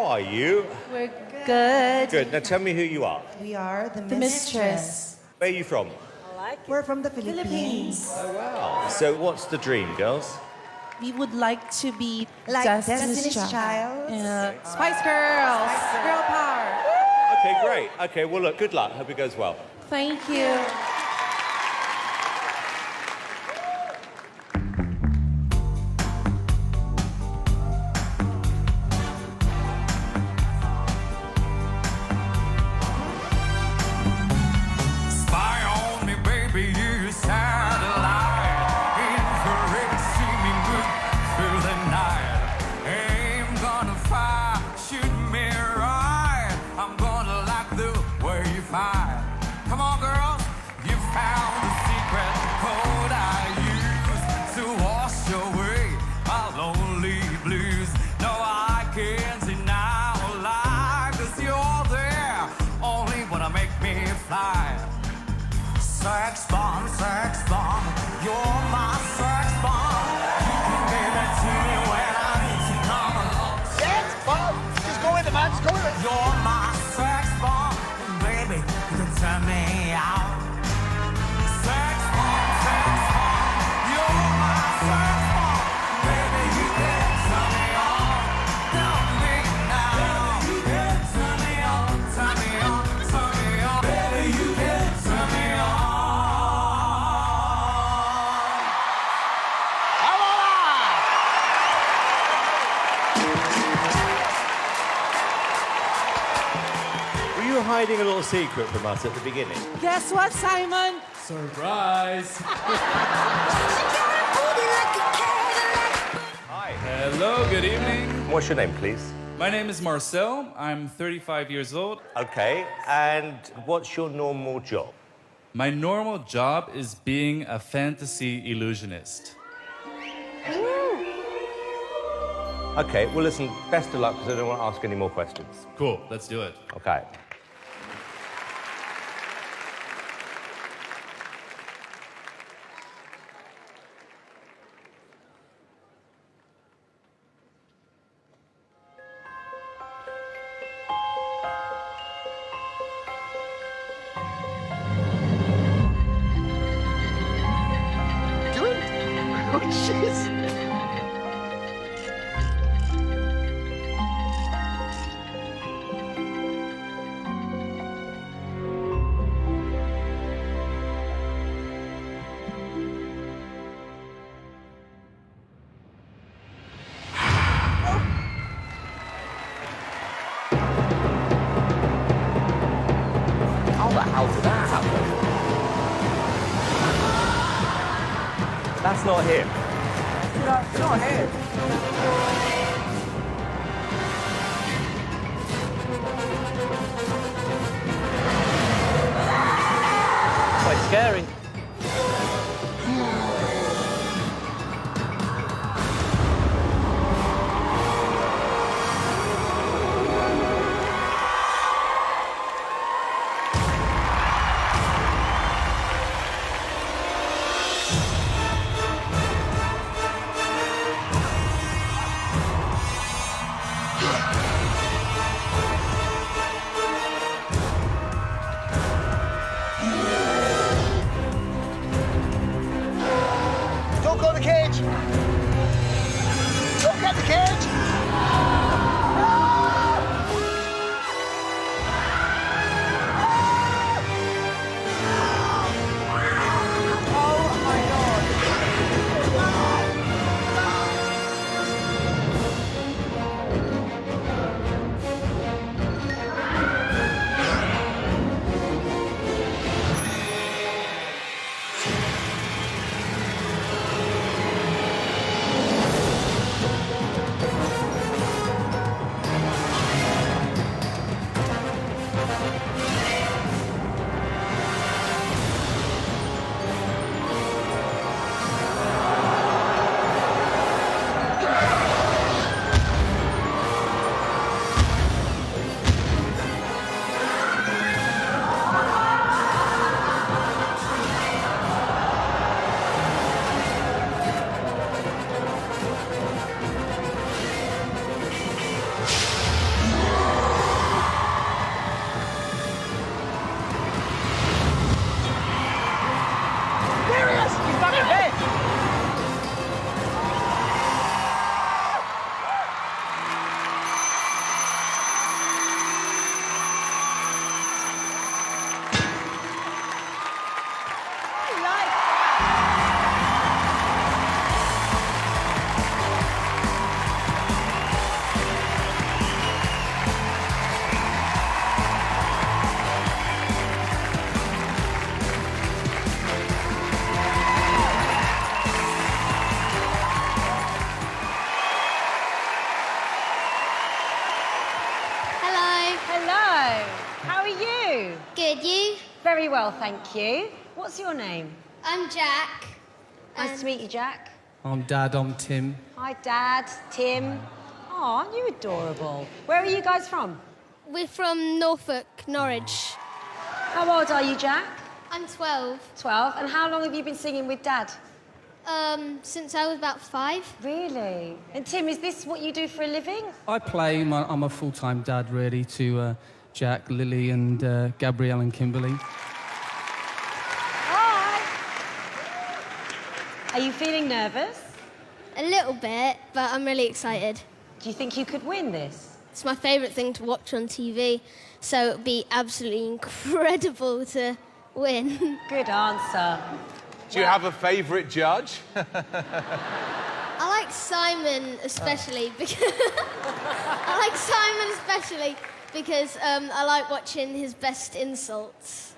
are you? We're good. Good. Now tell me who you are. We are The mistress. Where are you from? We're from the Philippines. Oh, wow. So what's the dream, girls? We would like to be Like Destiny's Child. Yeah. Spice Girls. Girl power. Okay, great. Okay, well, look, good luck. Hope it goes well. Thank you. Spy on me, baby, you satellite. Infrared streaming good through the night. Aim gonna fire, shoot me right. I'm gonna like the way you fire. Come on, girls, you found the secret code I use to wash away my lonely blues. No, I can't deny a lie, 'cause you're there only when I make me fly. Sex bomb, you're my sex bomb. You can give it to me when I need to come along. Sex bomb? Just go with it, man. Just go with it. You're my sex bomb, and baby, you can turn me out. Sex bomb, you're my sex bomb, baby, you can turn me on. Tell me now, you can turn me on, turn me on, turn me on, baby, you can turn me on. Were you hiding a little secret from us at the beginning? Guess what, Simon? Surprise! Hi. Hello, good evening. What's your name, please? My name is Marcel. I'm 35 years old. Okay, and what's your normal job? My normal job is being a fantasy illusionist. Okay, well, listen, best of luck, because I don't want to ask any more questions. Cool, let's do it. Okay. Do it. Oh, jeez. How the hell did that happen? That's not him. It's not him. Quite scary. Very well, thank you. What's your name? I'm Jack. Nice to meet you, Jack. I'm Dad, I'm Tim. Hi, Dad, Tim. Oh, aren't you adorable? Where are you guys from? We're from Norfolk, Norwich. How old are you, Jack? I'm 12. 12. And how long have you been singing with Dad? Since I was about 5. Really? And Tim, is this what you do for a living? I play, I'm a full-time dad, really, to Jack, Lily, and Gabrielle and Kimberly. Hi. Are you feeling nervous? A little bit, but I'm really excited. Do you think you could win this? It's my favourite thing to watch on TV, so it would be absolutely incredible to win. Good answer. Do you have a favourite judge? I like Simon especially because I like watching his best insults.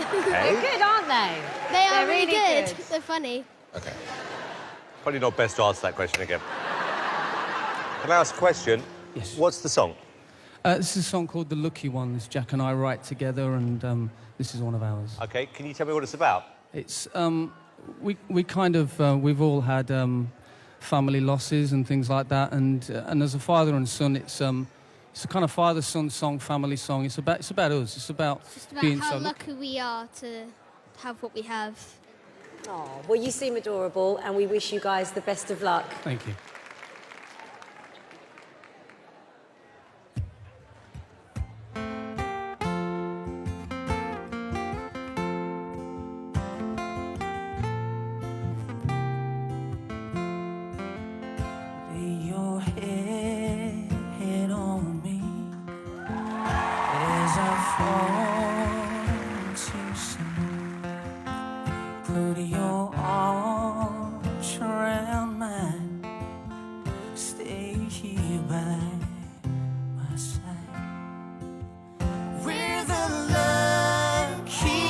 Okay. They're good, aren't they? They're really good. good. They're funny. Okay. Probably not best to answer that question again. Can I ask a question? Yes. What's the song? This is a song called The Lucky Ones. Jack and I write together, and this is one of ours. Okay, can you tell me what it's about? It's, we kind of, we've all had family losses and things like that, and as a father and son, it's a kind of father-son song, family song. It's about us. It's about Just about being how so lucky we are to have what we have. Oh, well, you seem adorable, and we wish you guys the best of luck. Thank you. Lay your head on me as I fall to sleep. Put your arms around mine. Stay here by my side. We're the lucky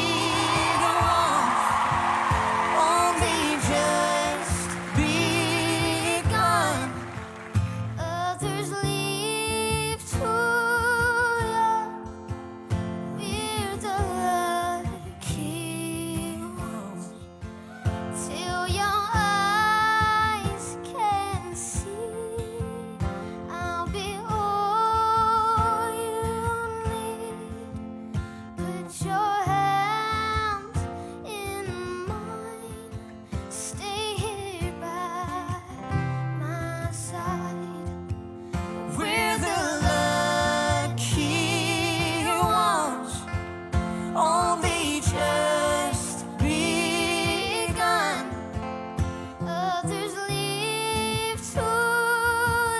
ones, only just begun. Others leave too young. We're the lucky ones. Till your eyes can see, I'll be all you need. Put your hand in mine. Stay here by my side. We're the lucky ones, only just begun. Others leave too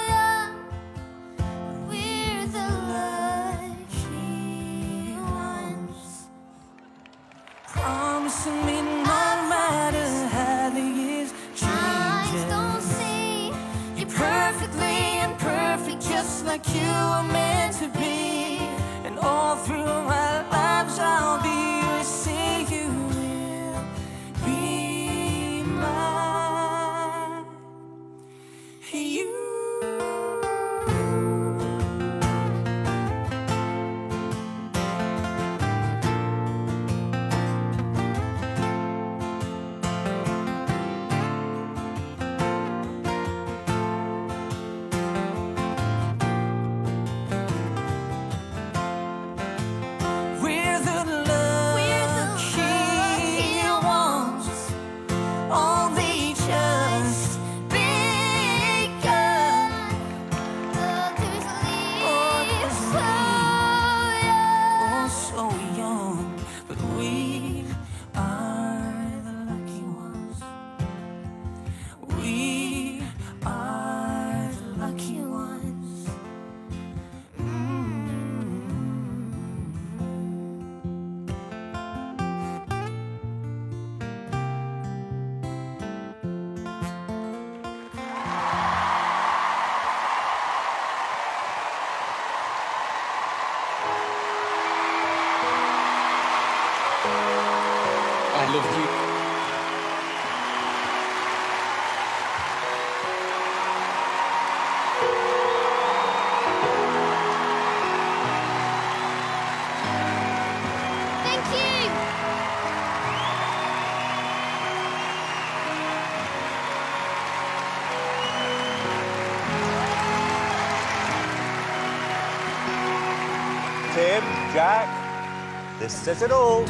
young. We're the lucky ones. Promising me no matter how the years Eyes don't change, see. you're perfectly imperfect, just like you were meant to be. And all through our lives, I'll be yours. Say you will be mine. You. We're the lucky ones, only just begun. Others leave Oh, so young, but we are the lucky ones. We are the lucky ones. I love you. Tim, Jack, this says it all.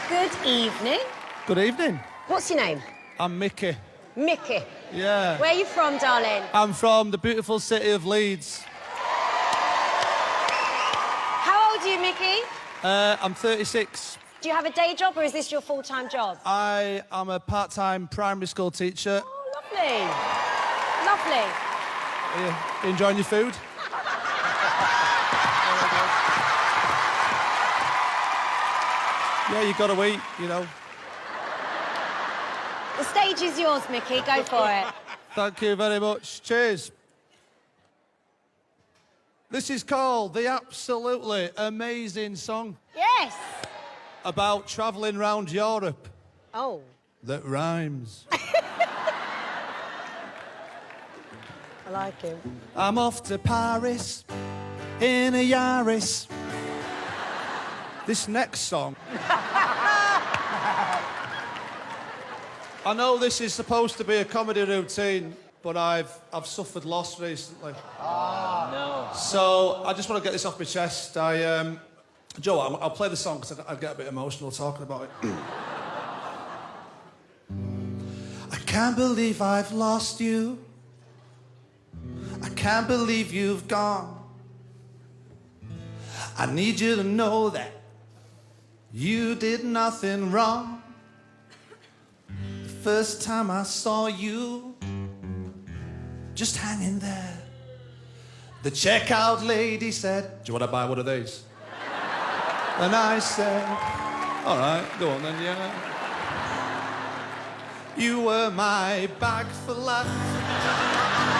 Good evening. Good evening. What's your name? I'm Mickey. Mickey. Yeah. Where are you from, darling? I'm from the beautiful city of Leeds. How old are you, Mickey? I'm 36. Do you have a day job or is this your full-time job? I am a part-time primary school teacher. Oh, lovely. Lovely. You enjoying your food? Yeah, you got to eat, you know. The stage is yours, Mickey. Go for it. Thank you very much. Cheers. This is called the absolutely amazing song Yes. about travelling round Europe Oh. that rhymes. I like him. I'm off to Paris in a Yaris. This next song. I know this is supposed to be a comedy routine, but I've suffered loss recently. Oh, no. So I just want to get this off my chest. Joe, I'll play the song because I get a bit emotional talking about it. I can't believe I've lost you. I can't believe you've gone. I need you to know that you did nothing wrong. The first time I saw you, just hanging there, the checkout lady said, "Do you want to buy one of these?" And I said, "All right, go on then, yeah." You were my bag for life.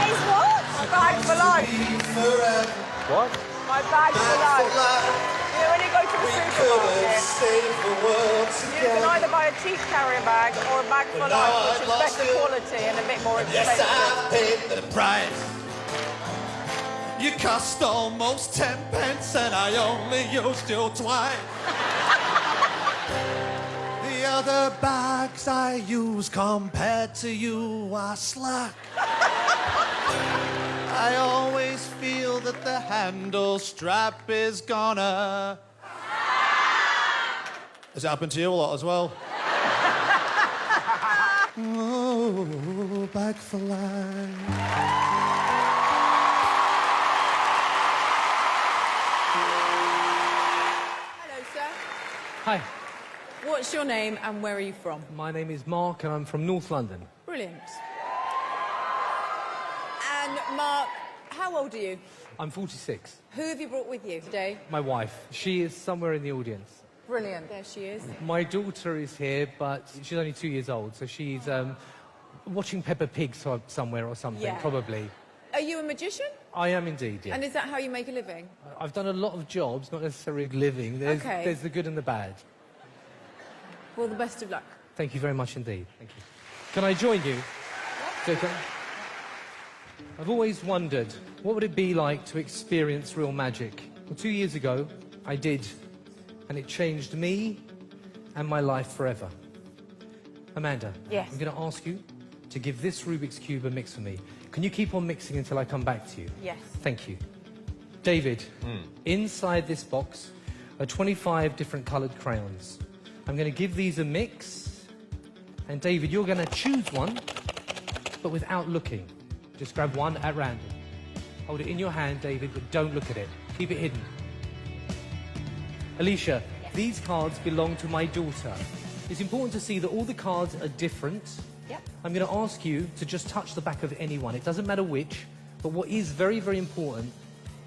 Is what? My bag for life. Forever. What? My bag for life. You know, when you go to the supermarket, you can either buy a teeth carrier bag or a bag for life, which is better quality and a bit more expensive. Yes, I paid the price. You cost almost 10 pence and I only used you twice. The other bags I use compared to you are slack. I always feel that the handle strap is gonna... Has it happened to you a lot as well? Oh, bag for life. Hello, sir. Hi, What's your name and where are you from? my name is Mark and I'm from North London. Brilliant. And Mark, how old are you? I'm 46. Who have you brought with you today? My wife, she is somewhere in the audience. Brilliant. There she is. My daughter is here, but she's only 2 years old, so she's watching Peppa Pig somewhere or something, Yeah. probably. Are you a magician? I am indeed, yeah. And is that how you make a living? I've done a lot of jobs, not necessarily living. Okay. There's the good and the bad. Well, the best of luck. Thank you very much indeed. Thank you. Can I join you? Okay. I've always wondered, what would it be like to experience real magic? Well, 2 years ago, I did, and it changed me and my life forever. Amanda, Yes. I'm going to ask you to give this Rubik's Cube a mix for me. Can you keep on mixing until I come back to you? Yes. Thank you. David, inside this box are 25 different coloured crayons. I'm going to give these a mix, and David, you're going to choose one, but without looking. Just grab one at random. Hold it in your hand, David, but don't look at it. Keep it hidden. Alicia, these cards belong to my daughter. It's important to see that all the cards are different. Yep. I'm going to ask you to just touch the back of any one. It doesn't matter which, but what is very, very important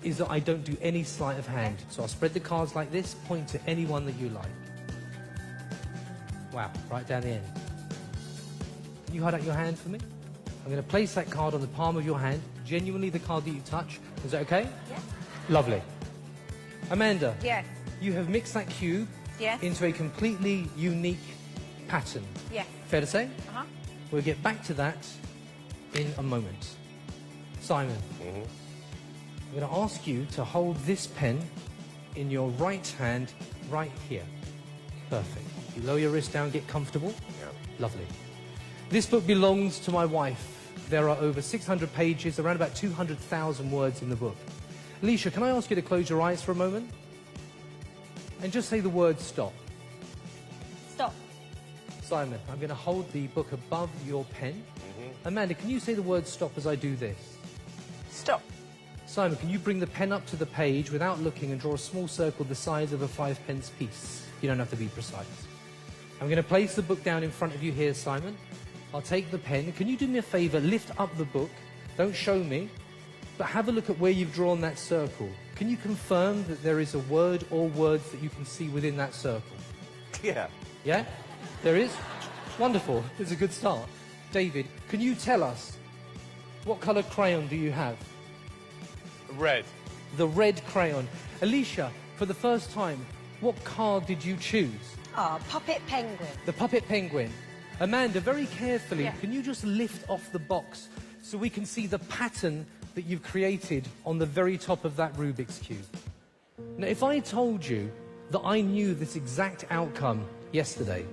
is that I don't do any sleight of hand. So I'll spread the cards like this, point to any one that you like. Wow, right down the end. Can you hold out your hand for me? I'm going to place that card on the palm of your hand, genuinely the card that you touch. Is that okay? Yes. Lovely. Amanda. Yes. You have mixed that cube Yes. into a completely unique pattern. Yes. Fair to say? Uh-huh. We'll get back to that in a moment. Simon, I'm going to ask you to hold this pen in your right hand right here. Perfect. You lower your wrist down, get comfortable. Yeah. Lovely. This book belongs to my wife. There are over 600 pages, around about 200,000 words in the book. Alicia, can I ask you to close your eyes for a moment? And just say the word stop. Stop. Simon, I'm going to hold the book above your pen. Amanda, can you say the word stop as I do this? Stop. Simon, can you bring the pen up to the page without looking and draw a small circle the size of a 5-pence piece? You don't have to be precise. I'm going to place the book down in front of you here, Simon. I'll take the pen. Can you do me a favour? Lift up the book. Don't show me. But have a look at where you've drawn that circle. Can you confirm that there is a word or words that you can see within that circle? Yeah. Yeah? There is? Wonderful. It's a good start. David, can you tell us what colour crayon do you have? Red. The red crayon. Alicia, for the first time, what card did you choose? Ah, puppet penguin. The puppet penguin. Amanda, very carefully, Yeah. can you just lift off the box so we can see the pattern that you've created on the very top of that Rubik's Cube? Now, if I told you that I knew this exact outcome yesterday,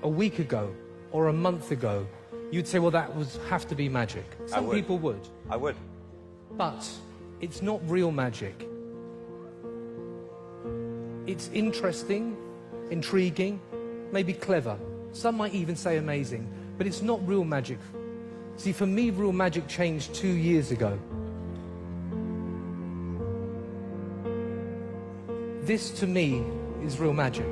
a week ago, or a month ago, you'd say, well, that would have to be magic. Some people would. I would. But it's not real magic. It's interesting, intriguing, maybe clever. Some might even say amazing, but it's not real magic. See, for me, real magic changed 2 years ago. This, to me, is real magic.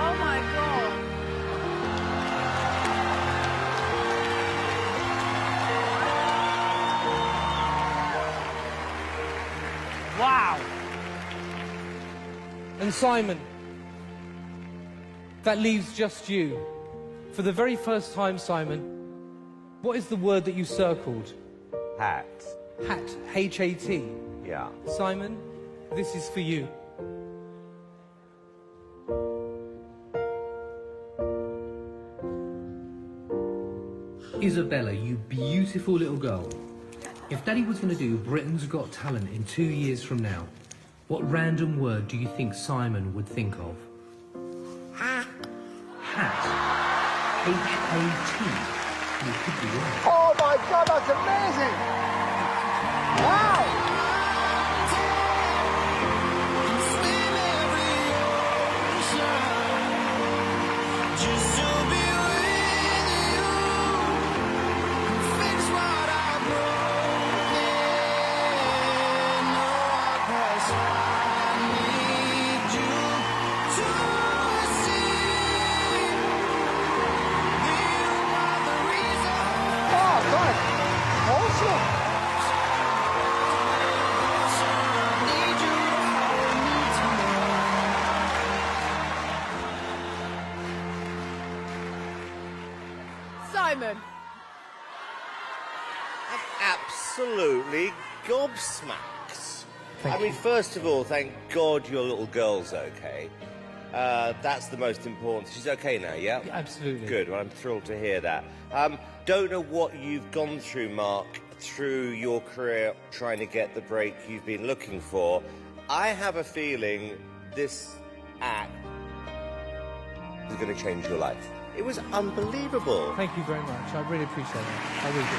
Oh my God. Wow. And Simon, that leaves just you. For the very first time, Simon, what is the word that you circled? Hat. Hat. H-A-T. Yeah. Simon, this is for you. Isabella, you beautiful little girl. If Daddy was going to do Britain's Got Talent in 2 years from now, what random word do you think Simon would think of? Hat. H-A-T. You could be right. Oh my God, that's amazing! Wow! Oh, God! Awesome! Simon. Absolutely gobsmacked. Thank I mean, first of all, thank God your little girl's okay. That's the most important. She's okay now, yeah? Absolutely. Good, well, I'm thrilled to hear that. Don't know what you've gone through, Mark, through your career trying to get the break you've been looking for. I have a feeling this act is going to change your life. It was unbelievable. Thank you very much. I really appreciate it. I really do.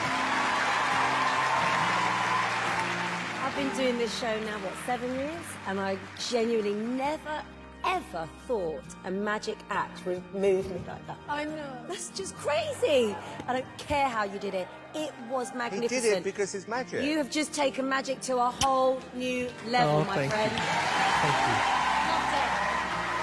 I've been doing this show now, 7 years? And I genuinely never, ever thought a magic act would move me like that. I know. That's just crazy. I don't care how you did it. It was magnificent. He did it because it's magic. You have just taken magic to a whole new level, my friend. Thank you.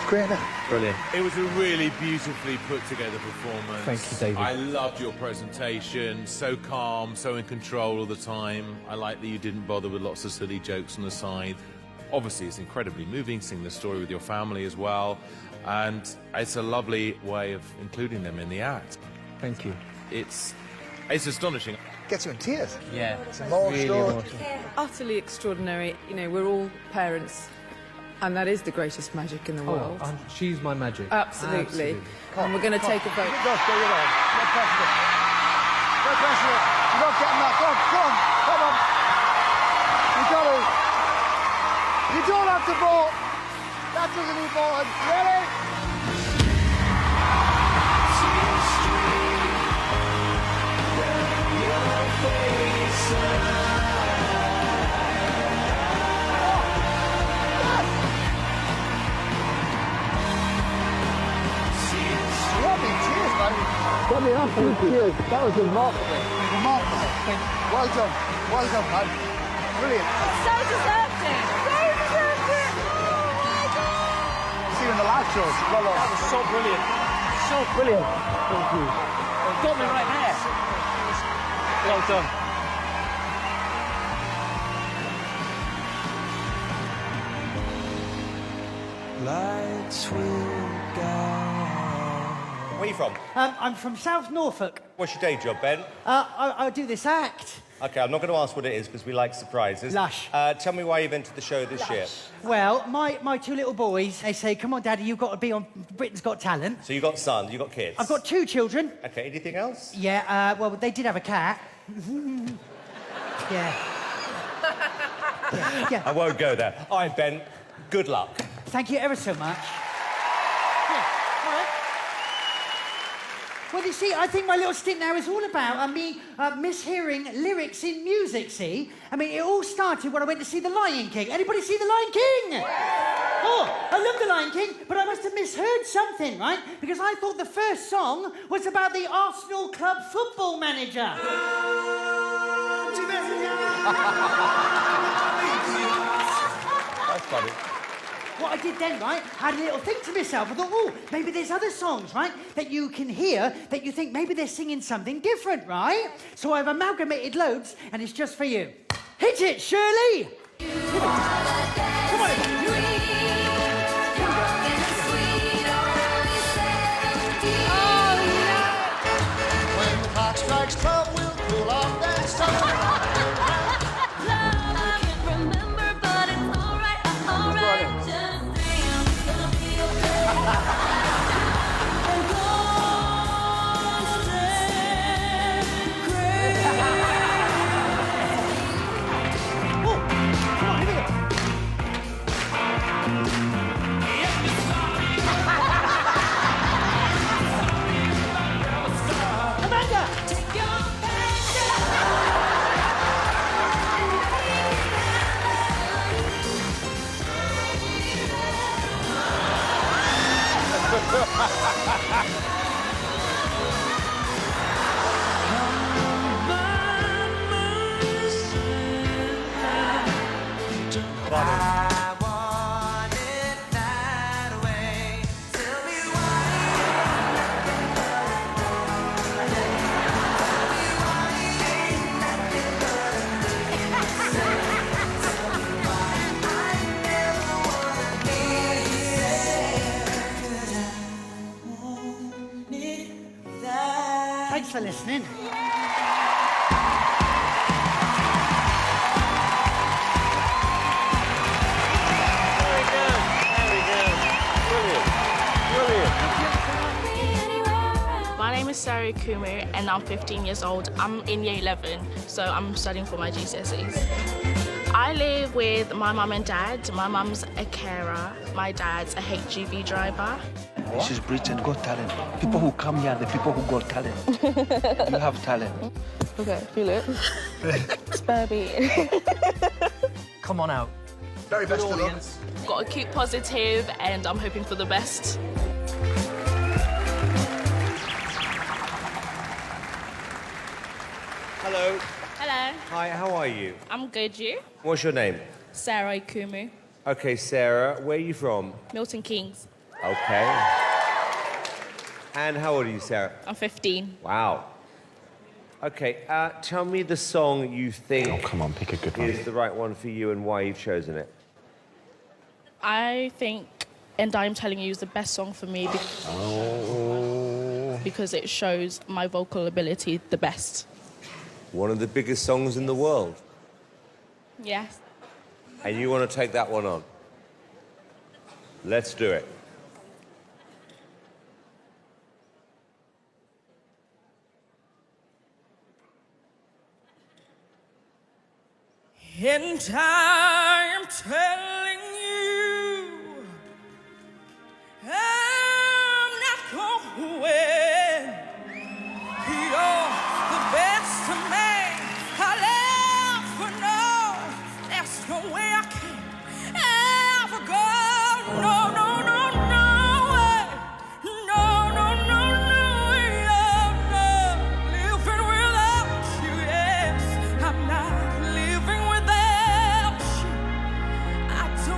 Great, isn't it? Brilliant. It was a really beautifully put together performance. Thank you, David. I loved your presentation. So calm, so in control all the time. I like that you didn't bother with lots of silly jokes on the side. Obviously, it's incredibly moving, seeing the story with your family as well. And it's a lovely way of including them in the act. Thank you. It's astonishing. Gets you in tears. Yeah. It's emotional. Utterly extraordinary. You know, we're all parents, and that is the greatest magic in the world. Oh, she's my magic. Absolutely. And we're going to take a vote. Go, get your own. No pressure. No pressure. You're not getting that. Come on. You got to. You don't have to vote. That doesn't important. Ready? Got me absolute tears. That was remarkable. Remarkable. Well done. Well done, man. Brilliant. So deserved it. So deserved it. Oh my God. See you in the live shows. Well done. That was so brilliant. So brilliant. Thank you. Got me right there. Well done. Lights will guide. Where are you from? I'm from South Norfolk. What's your day job, Ben? I do this act. Okay, I'm not going to ask what it is because we like surprises. Lush. Tell me why you've entered the show this year. Well, my two little boys, they say, come on, Daddy, you've got to be on Britain's Got Talent. So you got sons, you got kids. I've got 2 children. Okay, anything else? Yeah, well, they did have a cat. Yeah. Yeah. I won't go there. All right, Ben, good luck. Thank you ever so much. Yeah, all right. Well, you see, I think my little stint now is all about me mishearing lyrics in music, see? I mean, it all started when I went to see The Lion King. Anybody see The Lion King? Oh, I love The Lion King, but I must have misheard something, right? Because I thought the first song was about the Arsenal club football manager. That's funny. What I did then, right, I had a little think to myself. I thought, oh, maybe there's other songs, right, that you can hear that you think maybe they're singing something different, right? So I've amalgamated loads, and it's just for you. Hit it, Shirley! Come on, When the clock strikes 12, we'll cool off that stone. Thanks for listening. My name is Sarah Kumu and I'm 15 years old. I'm in year 11, so I'm studying for my GCSEs. I live with my mum and dad. My mum's a carer, my dad's a HGV driver. She's Britain's Got Talent. People who come here are the people who got talent. You have talent. Okay, feel it. Spare me. Come on out. Very best of luck. Got to keep positive and I'm hoping for the best. Hello. Hello. Hi, how are you? I'm good, you? What's your name? Sarah Kumu, Okay, Sarah, where are you from? Milton Keynes. Okay. And how old are you, Sarah? I'm 15. Wow. Okay, tell me the song you think Come on, pick a good one. is the right one for you and why you've chosen it. I think And I'm Telling You is the best song for me because it shows my vocal ability the best. One of the biggest songs in the world. Yes. And you want to take that one on? Let's do it. And I am telling you, I'm not going. You're the best man I'll ever know. There's no way I can ever go. No, no, no, no way. No, no, no, no, yeah, no. Living without you, yes. I'm not living without you. I don't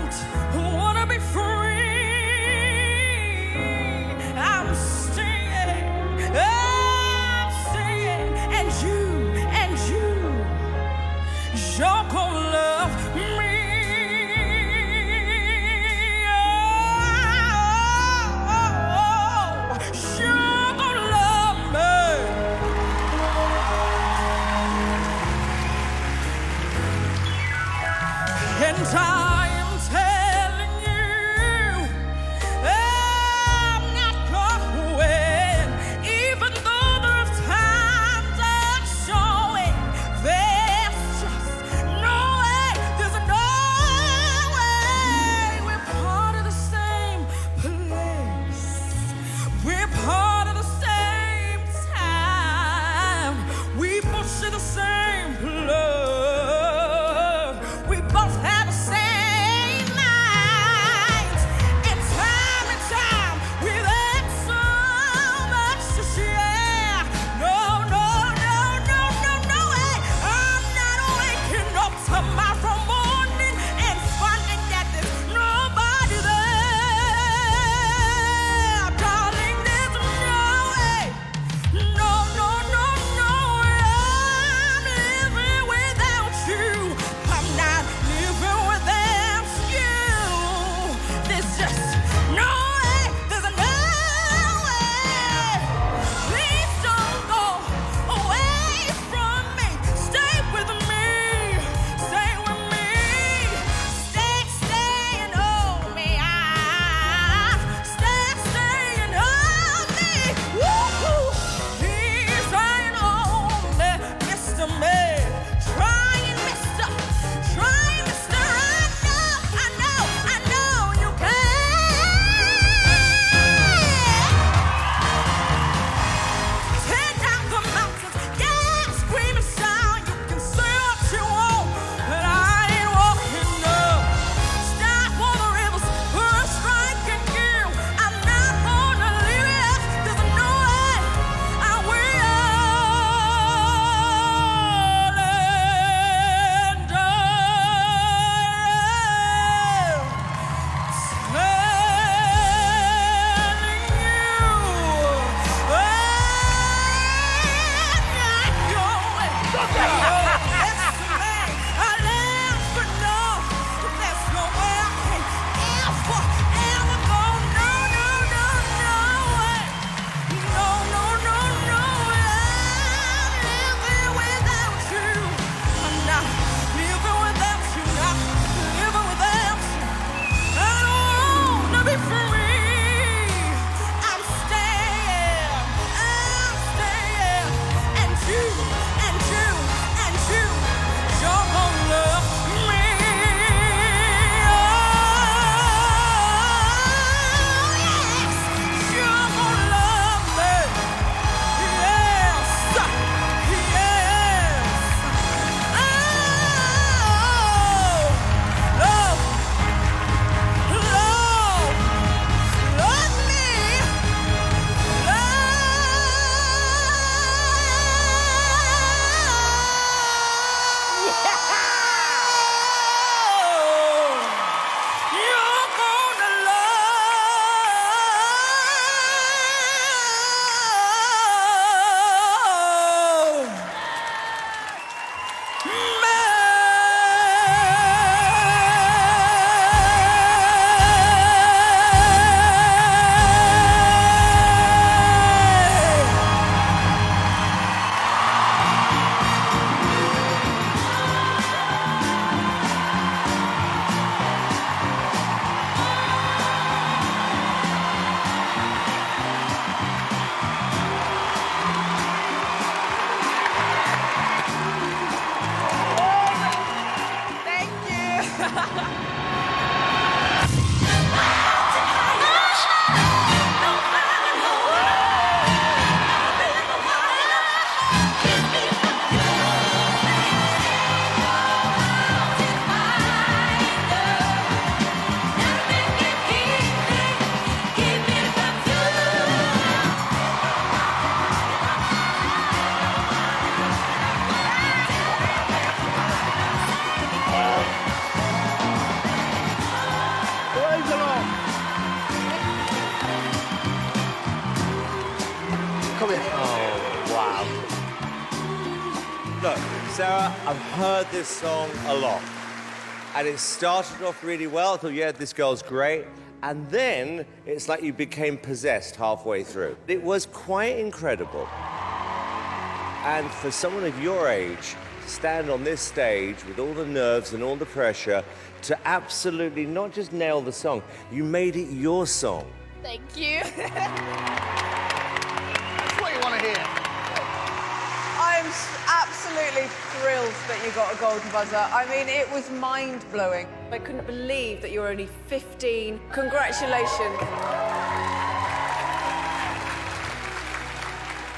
wow. Look, Sarah, I've heard this song a lot. And it started off really well. I thought, yeah, this girl's great. And then it's like you became possessed halfway through. It was quite incredible. And for someone of your age, to stand on this stage with all the nerves and all the pressure to absolutely not just nail the song, you made it your song. Thank you. That's what you want to hear. I'm absolutely thrilled that you got a golden buzzer. I mean, it was mind-blowing. I couldn't believe that you're only 15. Congratulations.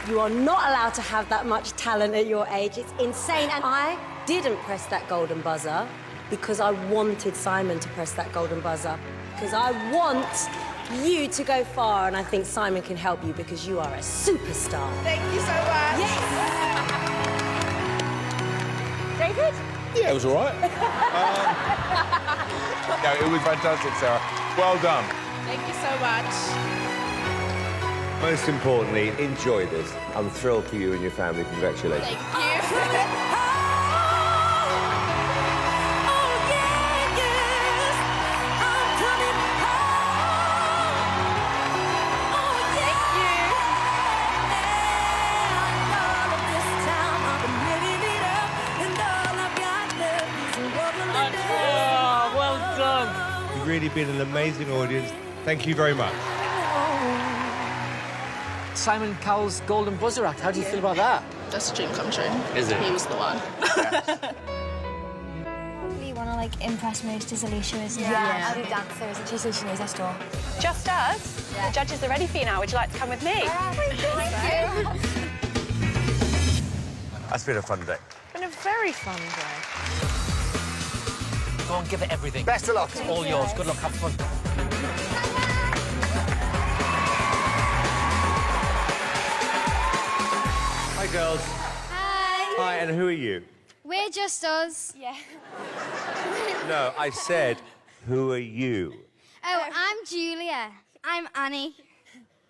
You are not allowed to have that much talent at your age. It's insane. And I didn't press that golden buzzer because I wanted Simon to press that golden buzzer. Because I want you to go far, and I think Simon can help you because you are a superstar. Thank you so much. Yes! David? Yeah, it was all right. No, it was fantastic, Sarah. Well done. Thank you so much. Most importantly, enjoy this. I'm thrilled for you and your family. Congratulations. Thank you. Oh, well done. You've really been an amazing audience. Thank you very much. Simon Cowell's Golden Buzzer Act. How do you feel about that? That's a dream come true. Is it? He was the one. You want to like impress most is Alicia, isn't it? Yeah. I'll do dancers and she says she knows her store. Just us? Yeah. The judges are ready for you now. Would you like to come with me? Thank you. That's been a fun day. It's been a very fun day. Go on, give it everything. Best of luck. It's all yours. Good luck. Have fun. Hi, girls. Hi. Hi, and who are you? We're just us. Yeah. No, I said, who are you? Oh, I'm Julia. I'm Annie.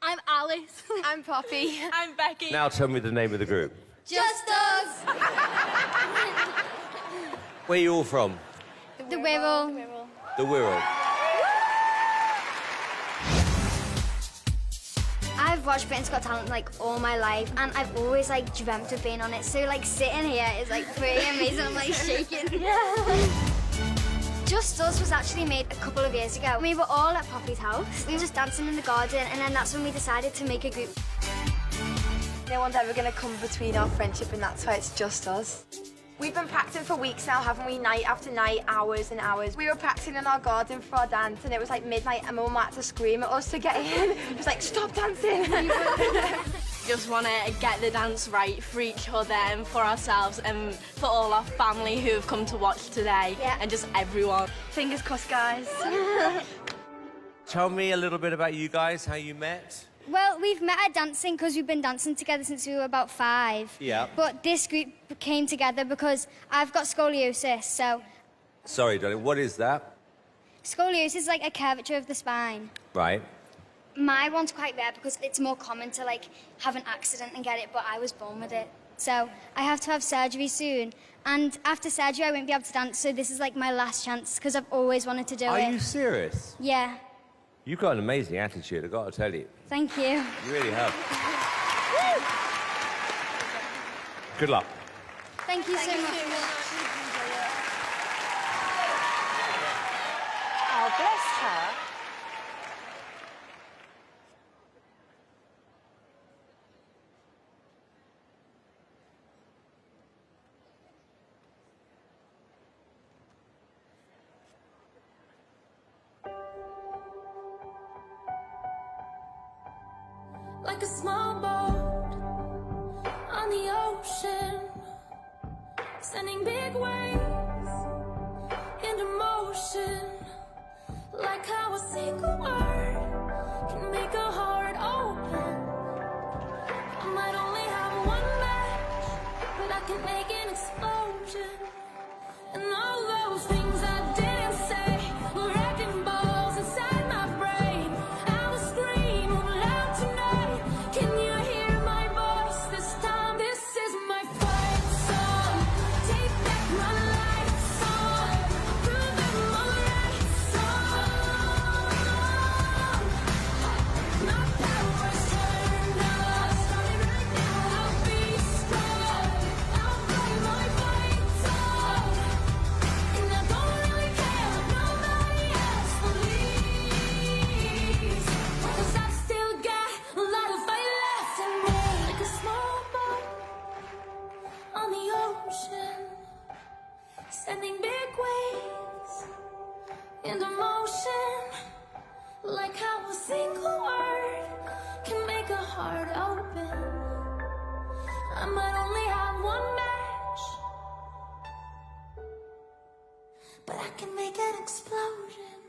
I'm Alice. I'm Poppy. I'm Becky. Now tell me the name of the group. Just us. Where are you all from? The Wirral. The Wirral. I've watched Britain's Got Talent like all my life, and I've always like dreamt of being on it. So like sitting here is like pretty amazing. I'm like shaking. Yeah. Just Us was actually made a couple of years ago. We were all at Poppy's house. We were just dancing in the garden, and then that's when we decided to make a group. No one's ever going to come between our friendship, and that's why it's just us. We've been practicing for weeks now, haven't we? Night after night, hours and hours. We were practicing in our garden for our dance, and it was like midnight, and Mum had to scream at us to get in. It was like, stop dancing. Just want to get the dance right for each other and for ourselves and for all our family who have come to watch today. Yeah. And just everyone. Fingers crossed, guys. Tell me a little bit about you guys, how you met. Well, we've met at dancing because we've been dancing together since we were about 5. Yeah. But this group came together because I've got scoliosis, so Sorry, darling, what is that? scoliosis is like a curvature of the spine. Right. My one's quite rare because it's more common to like have an accident and get it, but I was born with it. So I have to have surgery soon. And after surgery, I won't be able to dance, so this is like my last chance because I've always wanted to do Are it. you serious? Yeah. You've got an amazing attitude, I've got to tell you. Thank you. You really have. Good luck. Thank you so much. Oh, bless her. Like a small boat on the ocean, sending big waves into motion. Like how a single word can make a heart open. I might only have one match, but I can make an explosion. And all those things I didn't say were wrecking balls inside my brain. I will scream loud tonight. Can you hear my voice? I might only have one match, but I can make an explosion.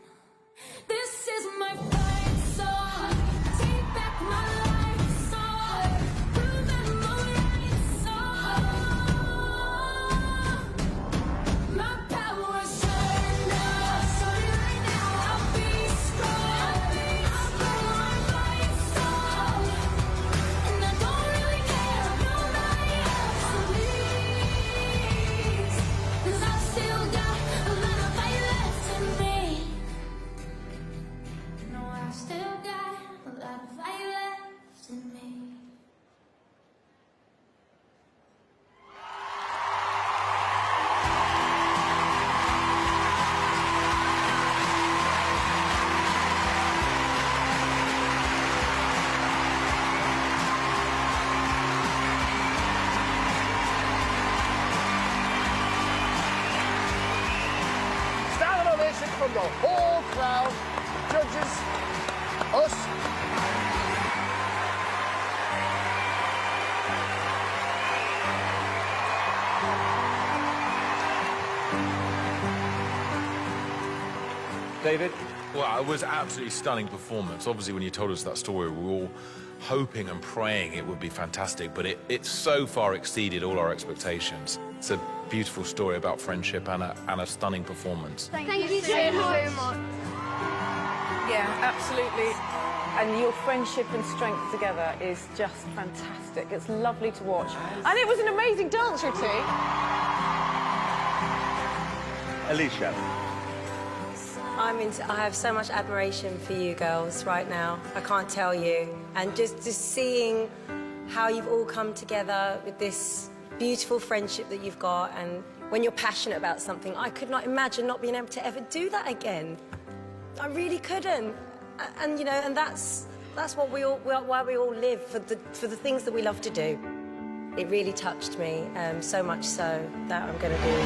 This is my fight song. Take back my life song. Prove that I'm alright song. My power's turned up. So right now I'll be strong. I'll play my fight song. And I don't really care if nobody else believes. 'Cause I've still got a lot of fight left in me. No, I've still got a lot of fight left in me. Standing ovation from the whole crowd, judges, us. David? Well, it was absolutely stunning performance. Obviously, when you told us that story, we were all hoping and praying it would be fantastic, but it so far exceeded all our expectations. It's a beautiful story about friendship and a stunning performance. Thank you so much. Yeah, absolutely. And your friendship and strength together is just fantastic. It's lovely to watch. And it was an amazing dance routine. Alicia. I have so much admiration for you girls right now. I can't tell you. And just seeing how you've all come together with this beautiful friendship that you've got, and when you're passionate about something, I could not imagine not being able to ever do that again. I really couldn't. And you know, and that's what why we all live, for the things that we love to do. It really touched me, so much so that I'm going to do.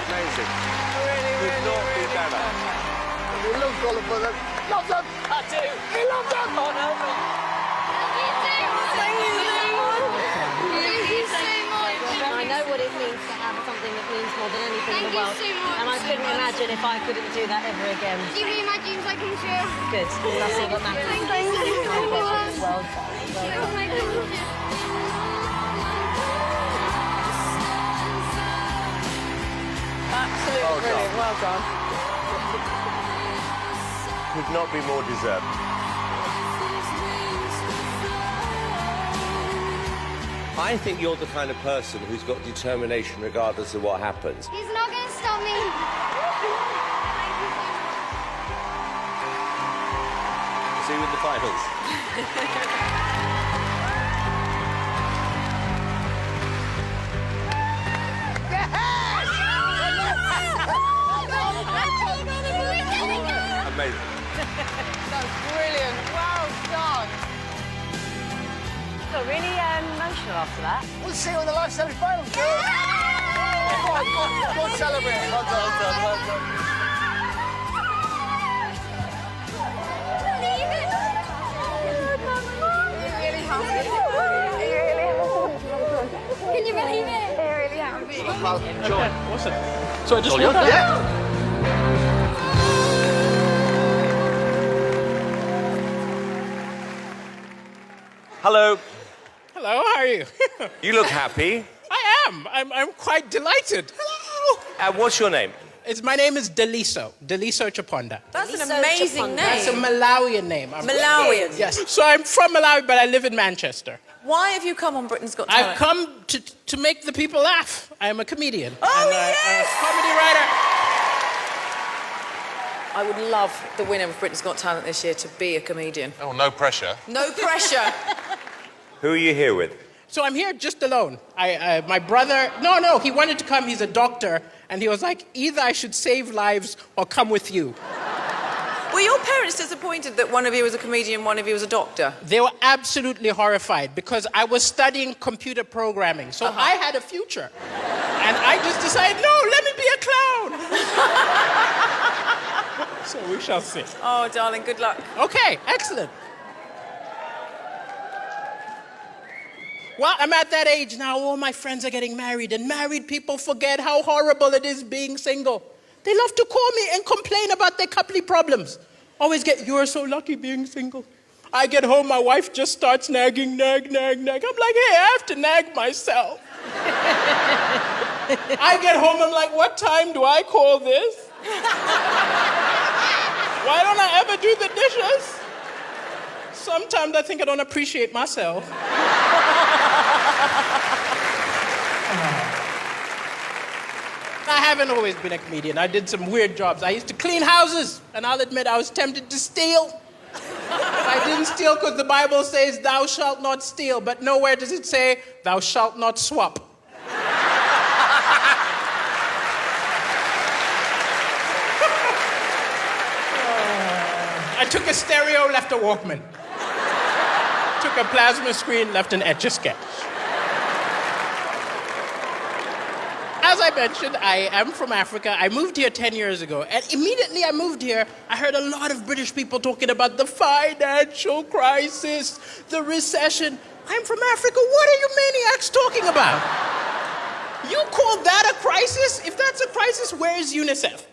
Amazing. Could not be better. He loves all of us. Loves them. I do. He loves them. Oh, no. Thank you so much. I know what it means to have something that means more than anything in the world. Thank you so much. And I couldn't imagine if I couldn't do that ever again. You made my dreams like come true. Good. That's all that matters. Thank you so much. Well done. Oh my goodness. Absolutely brilliant. Well done. Could not be more deserved. I think you're the kind of person who's got determination regardless of what happens. He's not going to stop me. See you in the finals. Amazing. That's brilliant. Well done. Got really emotional after that. We'll see you in the live semi-finals, girls. Go on, celebrate. Well done, well done, well done. Can you believe it? They're really happy. Enjoy. What's it? So I just Yeah. Hello. Hello, how are you? You look happy. I am. I'm quite delighted. Hello. What's your name? My name is Daliso Chaponda. That's an amazing name. That's a Malawian name. Malawian? Yes. So I'm from Malawi, but I live in Manchester. Why have you come on Britain's Got Talent? I've come to make the people laugh. I'm a comedian. Oh, and yes! a comedy writer. I would love the winner of Britain's Got Talent this year to be a comedian. Oh, no pressure. No pressure. Who are you here with? So I'm here just alone. My brother, no, he wanted to come. He's a doctor, And he was like, either I should save lives or come with you. Were your parents disappointed that one of you was a comedian, one of you was a doctor? They were absolutely horrified because I was studying computer programming, so I had a future. And I just decided, no, let me be a clown. So we shall see. Oh, darling, good luck. Okay, excellent. Well, I'm at that age now, all my friends are getting married, and married people forget how horrible it is being single. They love to call me and complain about their couple problems. Always get, you're so lucky being single. I get home, my wife just starts nagging, nag. I'm like, hey, I have to nag myself. I get home, I'm like, what time do I call this? Why don't I ever do the dishes? Sometimes I think I don't appreciate myself. I haven't always been a comedian. I did some weird jobs. I used to clean houses, and I'll admit I was tempted to steal. I didn't steal because the Bible says, thou shalt not steal, but nowhere does it say, thou shalt not swap. I took a stereo, left a Walkman. Took a plasma screen, left an Etch-a-Sketch. As I mentioned, I am from Africa. I moved here 10 years ago. And immediately I moved here, I heard a lot of British people talking about the financial crisis, the recession. I'm from Africa. What are you maniacs talking about? You call that a crisis? If that's a crisis, where is UNICEF?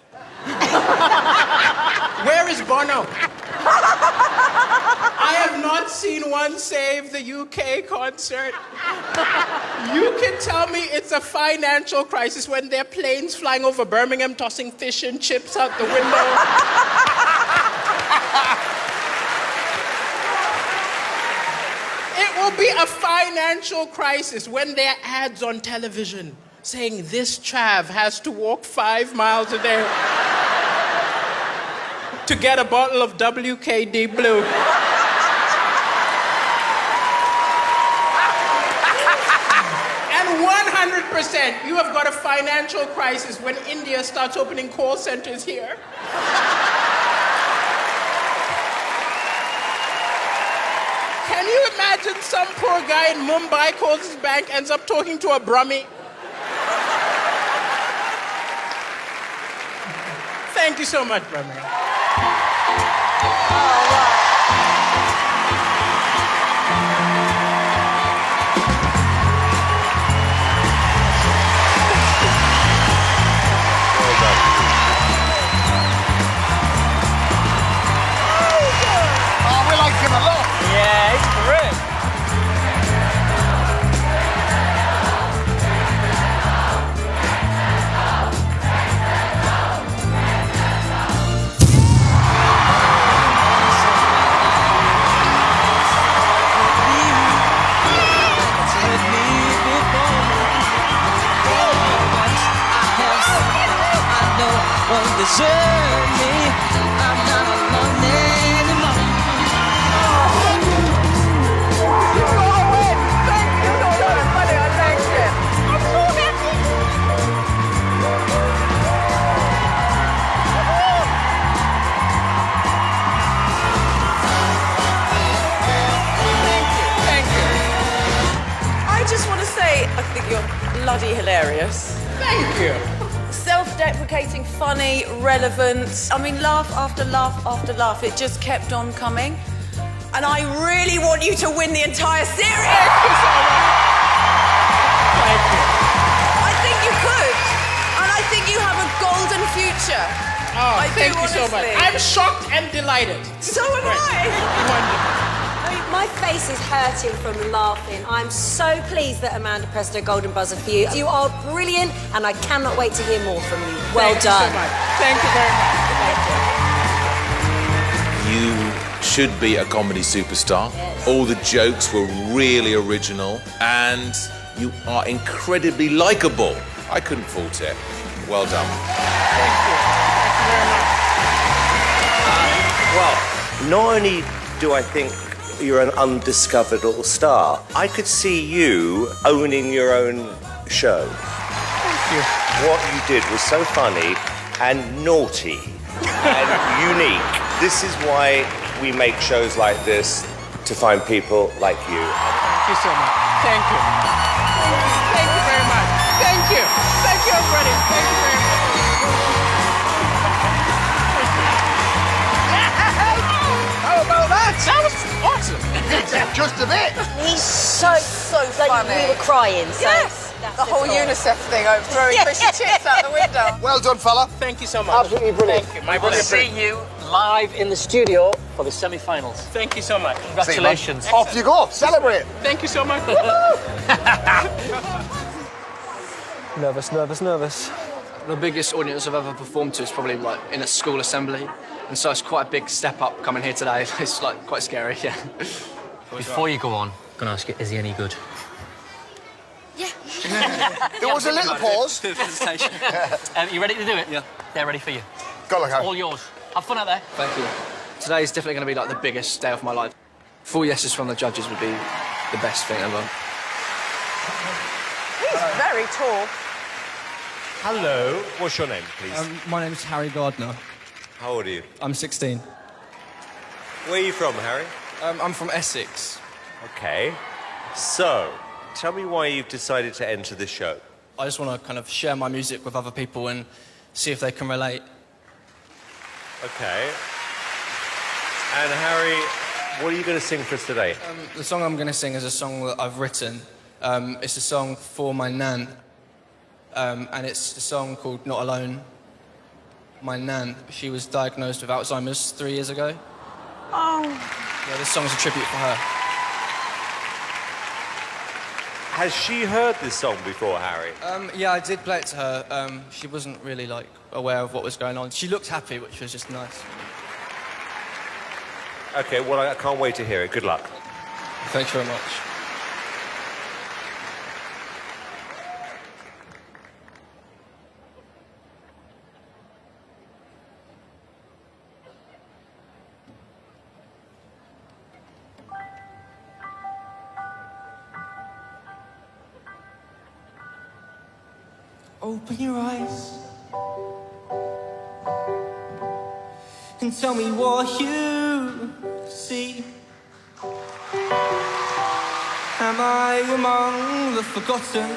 Where is Bono? I have not seen one save the UK concert. You can tell me it's a financial crisis when there are planes flying over Birmingham tossing fish and chips out the window. It will be a financial crisis when there are ads on television saying this chav has to walk 5 miles a day to get a bottle of WKD Blue. And 100%, you have got a financial crisis when India starts opening call centers here. Can you imagine some poor guy in Mumbai calls his bank, ends up talking to a Brahmi? Thank you so much, Brahmi. Oh, we like him a lot. Yeah, he's great. Desert me, I'm not alone anymore. You gotta win! Thank you! No, funny, I thank you. I'm so happy! Thank you. I just want to say, I think you're bloody hilarious. Thank you. Self-deprecating, funny, relevant. I mean, laugh after laugh after laugh. It just kept on coming. And I really want you to win the entire series. Thank you so much. Thank you. I think you could. And I think you have a golden future. Oh, I thank do, you so much. honestly. I'm shocked and delighted. So am I. Wonderful. I mean, my face is hurting from laughing. I'm so pleased that Amanda pressed her golden buzzer for you. You are brilliant, and I cannot wait to hear more from you. Well Thank done. you so much. Thank you very much. Thank you. You should be a comedy superstar. All the jokes were really original, and you are incredibly likable. I couldn't fault it. Well done. Thank you. Thank you very much. Well, not only do I think you're an undiscovered little star, I could see you owning your own show. Thank you. What you did was so funny and naughty and unique. This is why we make shows like this, to find people like you. Thank you so much. Thank you. Thank you very much. Thank you. Thank you, everybody. Thank you very much. How about that? That was awesome. Just a bit. He's so funny. We were crying. So Yes. that's The whole it all. UNICEF thing of throwing fish and chips out the window. Well done, fella. Thank you so much. Absolutely brilliant. Thank you. My We'll pleasure. see you live in the studio for the semi-finals. Thank you so much. Congratulations. Off you go. Celebrate. Thank you so much. Nervous. The biggest audience I've ever performed to is probably like in a school assembly, and so it's quite a big step up coming here today. It's like quite scary, yeah. Before you go on, I'm going to ask you, is he any good? There was a little pause. You ready to do it? Yeah. They're ready for you. Go look, Harry. All yours. Have fun out there. Thank you. Today is definitely going to be like the biggest day of my life. 4 yeses from the judges would be the best thing ever. He's very tall. Hello. What's your name, please? My name's Harry Gardner. How old are you? I'm 16. Where are you from, Harry? I'm from Essex. Okay. So, tell me why you've decided to enter this show. I just want to kind of share my music with other people and see if they can relate. Okay. And Harry, what are you going to sing for us today? The song I'm going to sing is a song that I've written. It's a song for my nan. And it's a song called Not Alone. My nan, she was diagnosed with Alzheimer's 3 years ago. Oh. Yeah, this song's a tribute for her. Has she heard this song before, Harry? Yeah, I did play it to her. She wasn't really, like, aware of what was going on. She looked happy, which was just nice. Okay, well, I can't wait to hear it. Good luck. Thanks very much. Open your eyes and tell me what you see. Am I among the forgotten?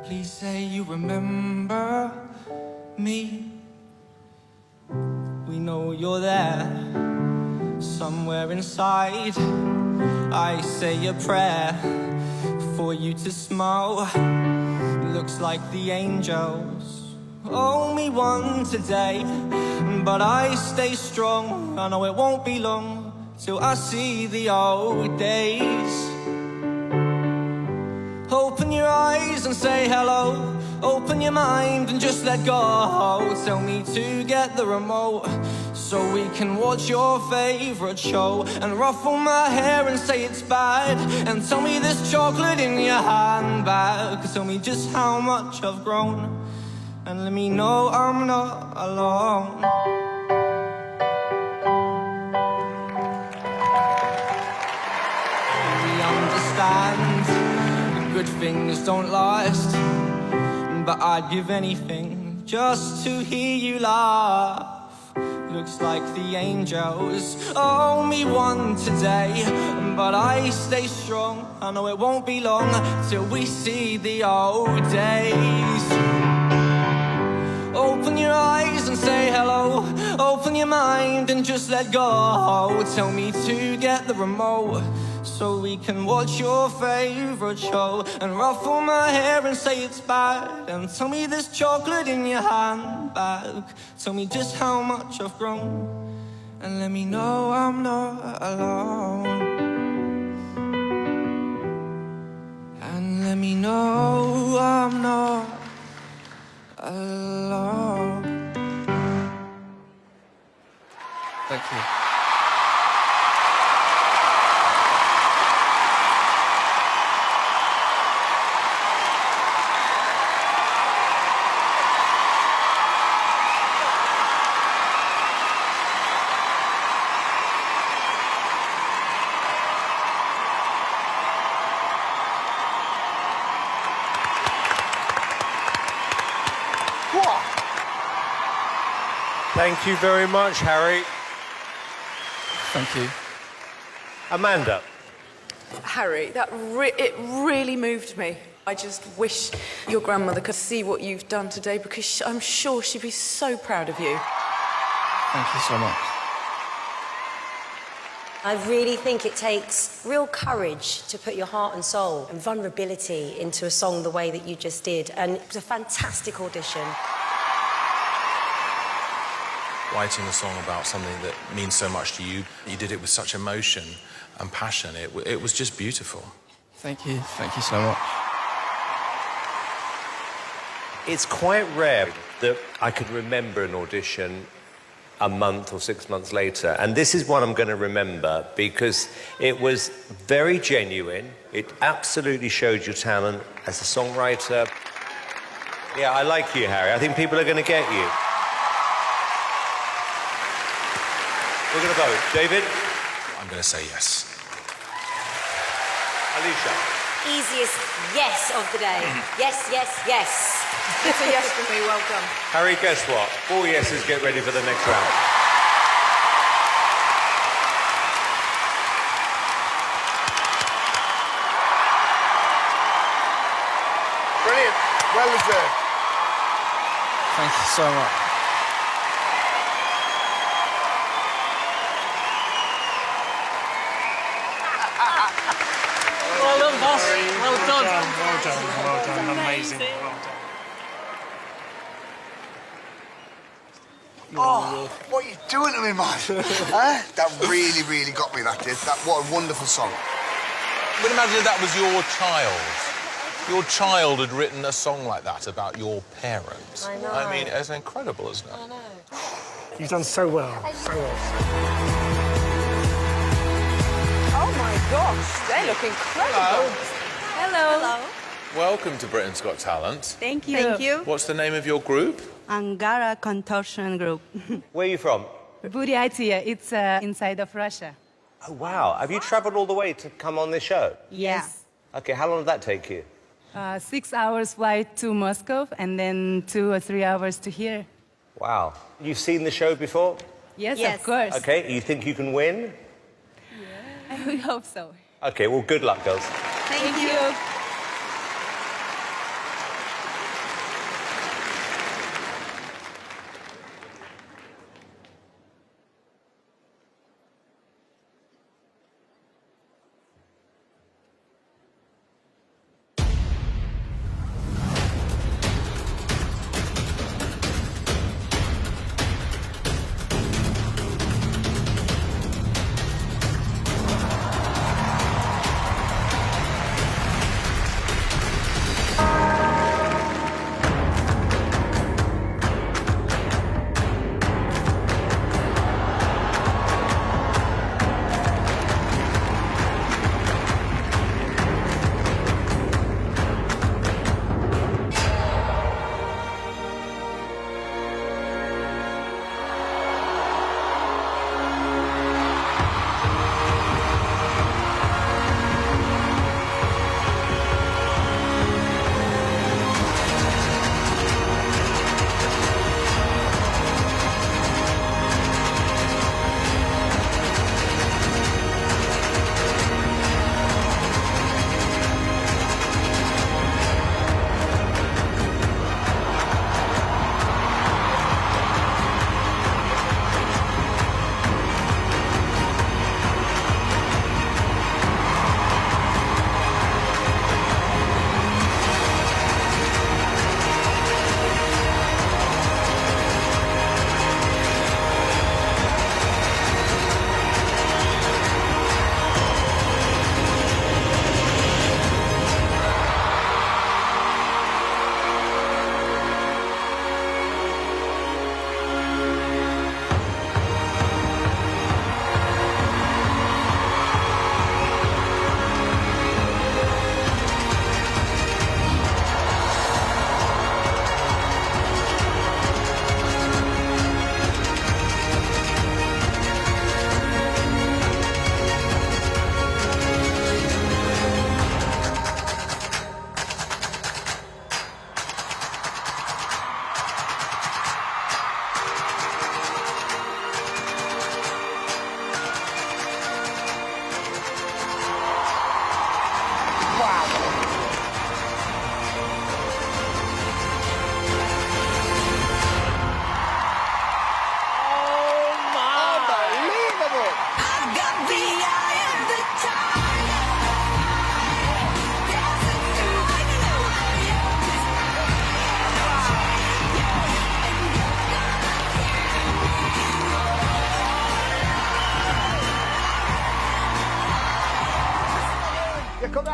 Please say you remember me. We know you're there, somewhere inside. I say a prayer for you to smile. Looks like the angels owe me one today, but I stay strong. I know it won't be long till I see the old days. Open your eyes and say hello. Open your mind and just let go. Tell me to get the remote so we can watch your favorite show, and ruffle my hair and say it's bad, and tell me this chocolate in your handbag. Tell me just how much I've grown, and let me know I'm not alone. We understand good things don't last, but I'd give anything just to hear you laugh. Looks like the angels owe me one today, but I stay strong. I know it won't be long till we see the old days. Open your eyes and say hello. Open your mind and just let go. Tell me to get the remote so we can watch your favorite show, and ruffle my hair and say it's bad, and tell me this chocolate in your handbag. Tell me just how much I've grown, and let me know I'm not alone. And let me know I'm not alone. Thank you. Thank you very much, Harry. Thank you. Amanda. Harry, it really moved me. I just wish your grandmother could see what you've done today because I'm sure she'd be so proud of you. Thank you so much. I really think it takes real courage to put your heart and soul and vulnerability into a song the way that you just did. And it was a fantastic audition. Writing a song about something that means so much to you, you did it with such emotion and passion. It was just beautiful. Thank you so much. It's quite rare that I could remember an audition a month or 6 months later. And this is what I'm going to remember because it was very genuine. It absolutely showed your talent as a songwriter. Yeah, I like you, Harry. I think people are going to get you. We're going to vote. David? I'm going to say yes. Alicia? Easiest yes of the day. Yes, yes, yes. It's a yes for me, well done. Harry, guess what? 4 yeses, get ready for the next round. Brilliant. Well deserved. Thank you so much. Well done, boss. Well done. Well done. Amazing. Well done. Oh, what are you doing to me, man? Huh? That really, really got me, that did. What a wonderful song. But imagine that was your child. Your child had written a song like that about your parents. I know. I mean, it's incredible, isn't it? I know. You've done so well. So well. Oh my gosh, they look incredible. Hello. Welcome to Britain's Got Talent. Thank you. Thank you. What's the name of your group? Angara Contortion Group. Where are you from? Buryatia. It's inside of Russia. Oh, wow. Have you travelled all the way to come on this show? Yes. OK, how long did that take you? 6 hours flight to Moscow and then 2 or 3 hours to here. Wow. You've seen the show before? Yes, of course. OK, you think you can win? I would hope so. OK, well, good luck, girls. Thank you.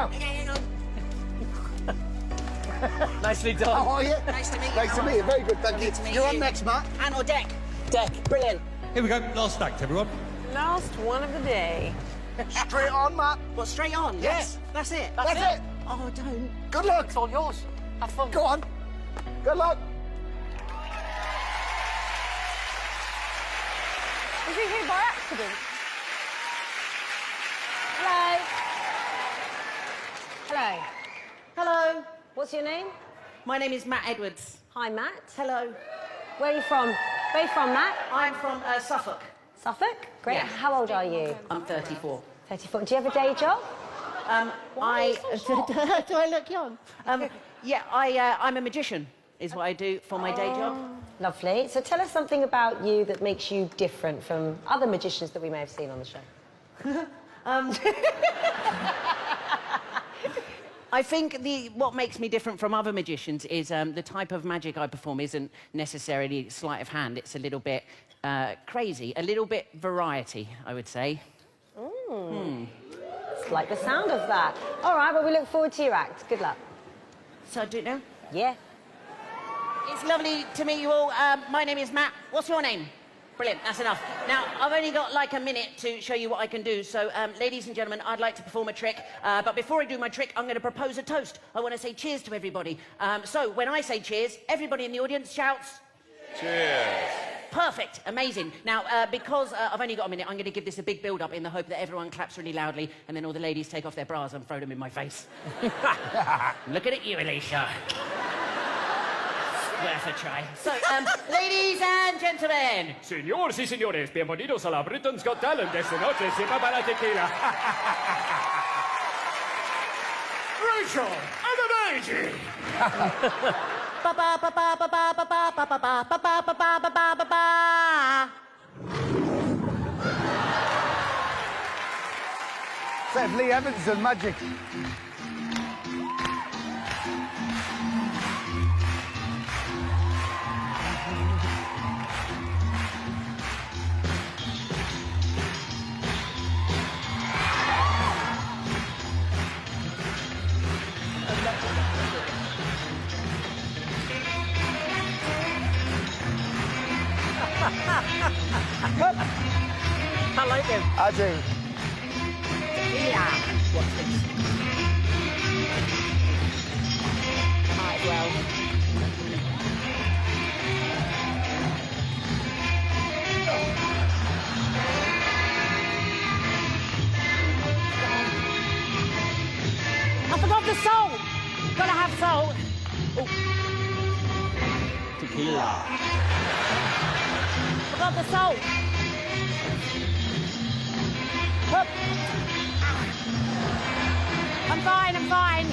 Now. Nicely done. How are you? Nice to meet you. Nice to meet you. Very good, thank you. You're on next, Matt. And or deck. Deck. Brilliant. Here we go. Last act, everyone. Last one of the day. Straight on, Matt. What, straight on? Yes. That's it. That's it. Oh, don't. Good luck. It's all yours. Have fun. Go on. Good luck. Was he here by accident? Hello. Hello. Hello. What's your name? My name is Matt Edwards. Hi, Matt. Hello. Where are you from? Where are you from, Matt? I'm from Suffolk. Suffolk? Great. Yeah. How old are you? I'm 34. 34. Do you have a day job? Do I look young? Yeah, I'm a magician, is what I do for my day job. Lovely. So tell us something about you that makes you different from other magicians that we may have seen on the show. I think what makes me different from other magicians is the type of magic I perform isn't necessarily sleight of hand. It's a little bit crazy, a little bit variety, I would say. It's like the sound of that. All right, well, we look forward to your act. Good luck. So I do it now? Yeah. It's lovely to meet you all. My name is Matt. What's your name? Brilliant, that's enough. Now, I've only got like a minute to show you what I can do. So, ladies and gentlemen, I'd like to perform a trick. But before I do my trick, I'm going to propose a toast. I want to say cheers to everybody. So, when I say cheers, everybody in the audience shouts... Cheers. Perfect, amazing. Now, because I've only got a minute, I'm going to give this a big build-up in the hope that everyone claps really loudly and then all the ladies take off their bras and throw them in my face. Looking at you, Alicia. Worth a try. So, ladies and gentlemen. Señoras y señores, bienvenidos a la Britain's Got Talent. Esta noche se va para la tequila. Rachel and the Daisy. Ba ba ba ba ba ba ba ba ba ba ba ba ba ba ba ba ba. Set of Lee Evans and magic. I like him. I do. Yeah. What's this? Might well. I forgot the salt. Gotta have salt. Oh. Tequila. Forgot the salt. Hup. I'm fine, I'm fine.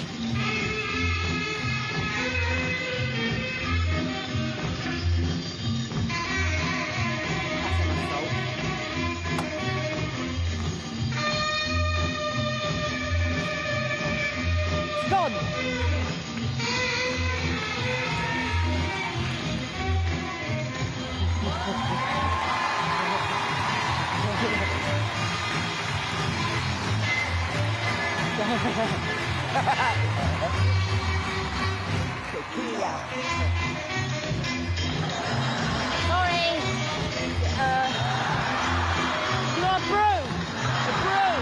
It's gone. Tequila. Sorry. You want a brew? A brew.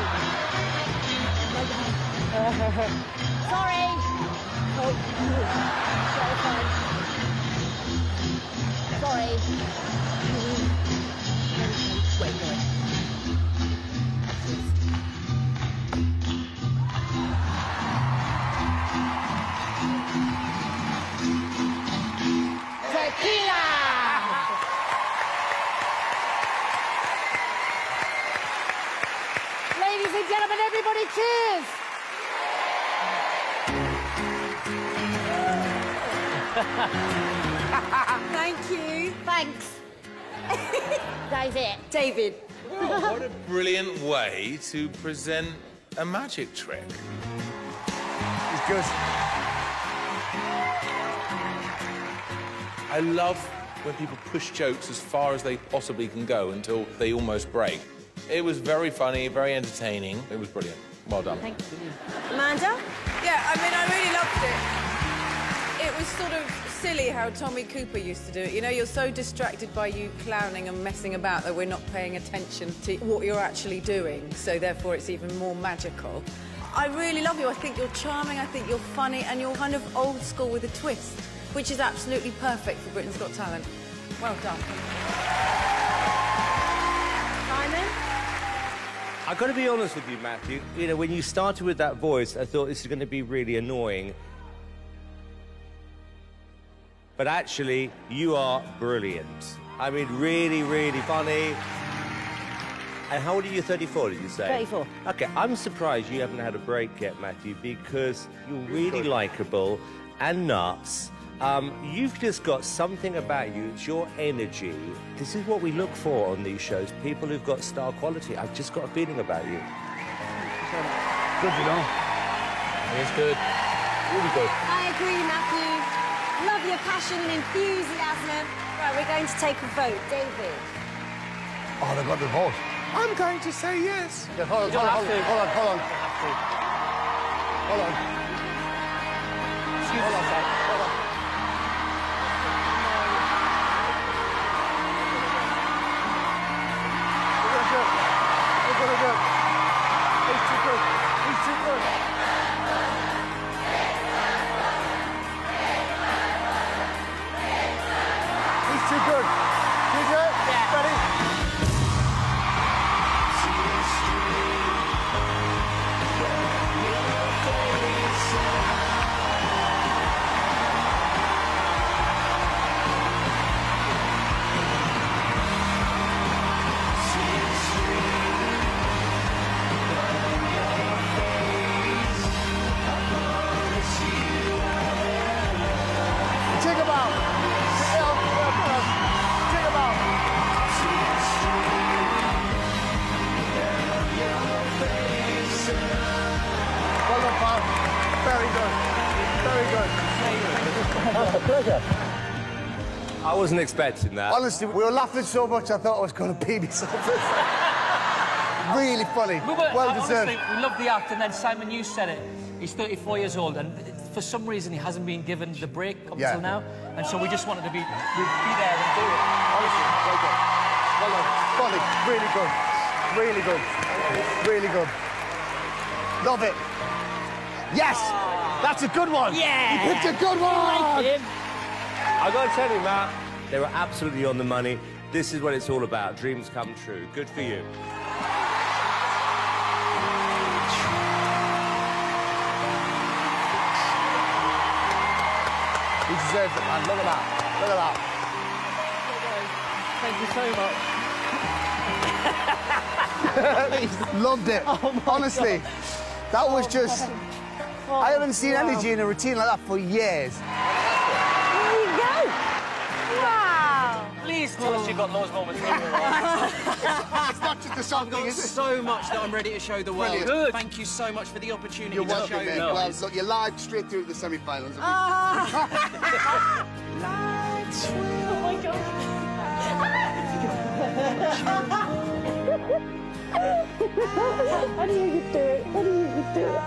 Sorry. Oh, sorry. Wait, no. Tequila! Ladies and gentlemen, everybody cheers! Thank you. Thanks. That is it. David. What a brilliant way to present a magic trick. It's good. I love when people push jokes as far as they possibly can go until they almost break. It was very funny, very entertaining. It was brilliant. Well done. Thank you. Amanda? Yeah, I mean, I really loved it. It was sort of silly how Tommy Cooper used to do it. You know, you're so distracted by you clowning and messing about that we're not paying attention to what you're actually doing, so therefore it's even more magical. I really love you. I think you're charming, I think you're funny, and you're kind of old school with a twist, which is absolutely perfect for Britain's Got Talent. Well done. Simon? I've got to be honest with you, Matthew. You know, when you started with that voice, I thought this is going to be really annoying. But actually, you are brilliant. I mean, really, really funny. And how old are you? 34, did you say? 34. OK, I'm surprised you haven't had a break yet, Matthew, because you're really likeable and nuts. You've just got something about you. It's your energy. This is what we look for on these shows, people who've got star quality. I've just got a feeling about you. Good, you know. It's good. Really good. I agree, Matthew. Love your passion and enthusiasm. Right, we're going to take a vote. David? Oh, they've got the vote. I'm going to say yes. Yeah, hold on, You don't have hold on, to. hold on, hold on. You don't have to. Hold on. Excuse Hold on, me. hold on. We're gonna do it. He's too good. He's too good. He's too good. You do it? Yeah. Ready? Take him out. Take him out. Well done, pal. Very good. Very good. That's a pleasure. I wasn't expecting that. Honestly, we were laughing so much I thought I was going to pee myself. Really funny. Well deserved. Honestly, we love the act, and then Simon, you said it. He's 34 years old, and for some reason he hasn't been given the break up until now, and so we just wanted to be there and do it. Honestly, well done. Well done. Funny. Really good. Really good. Really good. Love it. Yes! That's a good one! Yeah! You picked a good one! I like him. I've got to tell you, Matt, they were absolutely on the money. This is what it's all about. Dreams come true. Good for you. He deserves it, man. Look at that. Look at that. Thank you so much. Loved it. Oh honestly. God. That was just... I haven't seen energy in a routine like that for years. There you go. Wow. Please tell us you've got those moments. It's not just a song thing, is it? So much that I'm ready to show the world. Brilliant. Good. Thank you so much for the opportunity You're to welcome, show mate. you Well, guys. look, you're live straight through to the semi-finals. Oh my God. I knew you'd do it. I knew you'd do it.